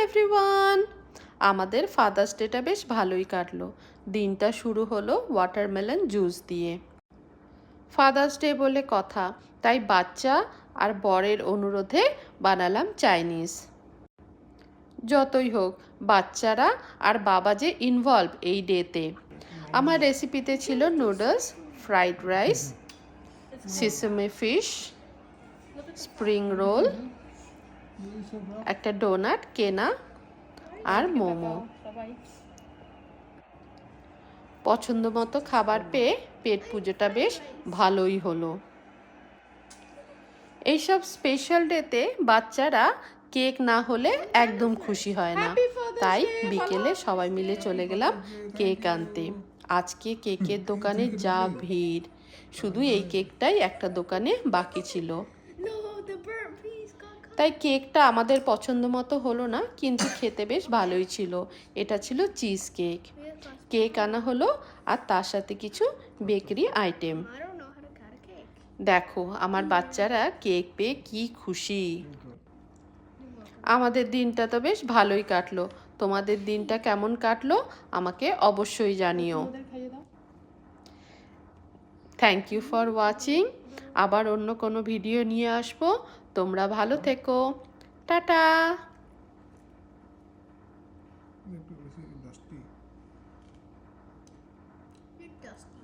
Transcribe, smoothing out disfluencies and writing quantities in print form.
Everyone, আমাদের father's data বেশ ভালোই কাটলো। দিনটা শুরু হলো ওয়াটারমেলন জুস দিয়ে। ফাদার্স ডে বলে কথা, তাই বাচ্চা আর বরের অনুরোধে বানালাম চাইনিজ। যতই হোক, বাচ্চারা আর বাবা যে ইনভলভ এই ডেতে। আমার রেসিপিতে ছিল noodles, fried rice, sesame fish, spring roll, একটা ডোনাট কেনা আর মোমো। পছন্দ মতো খাবার পেয়ে পেট পুজোটা বেশ ভালোই হলো। এইসব স্পেশাল ডেতে বাচ্চারা কেক না হলে একদম খুশি হয় না, তাই বিকেলে সবাই মিলে চলে গেলাম কেক আনতে। আজকে কেকের দোকানে যা ভিড়, শুধু এই কেকটাই একটা দোকানে বাকি ছিল। তাই কেকটা আমাদের পছন্দ মতো হলো না, কিন্তু খেতে বেশ ভালোই ছিল। এটা ছিল চিজ কেক। কেক আনা হলো আর তার সাথে কিছু বেকারি আইটেম। দেখো আমার বাচ্চারা কেক পেয়ে কি খুশি। আমাদের দিনটা তো বেশ ভালোই কাটলো। তোমাদের দিনটা কেমন কাটলো আমাকে অবশ্যই জানিও। Thank you for watching. আবার অন্য কোনো ভিডিও নিয়ে আসবো। তোমরা ভালো থেকো। টাটা। You're dusty.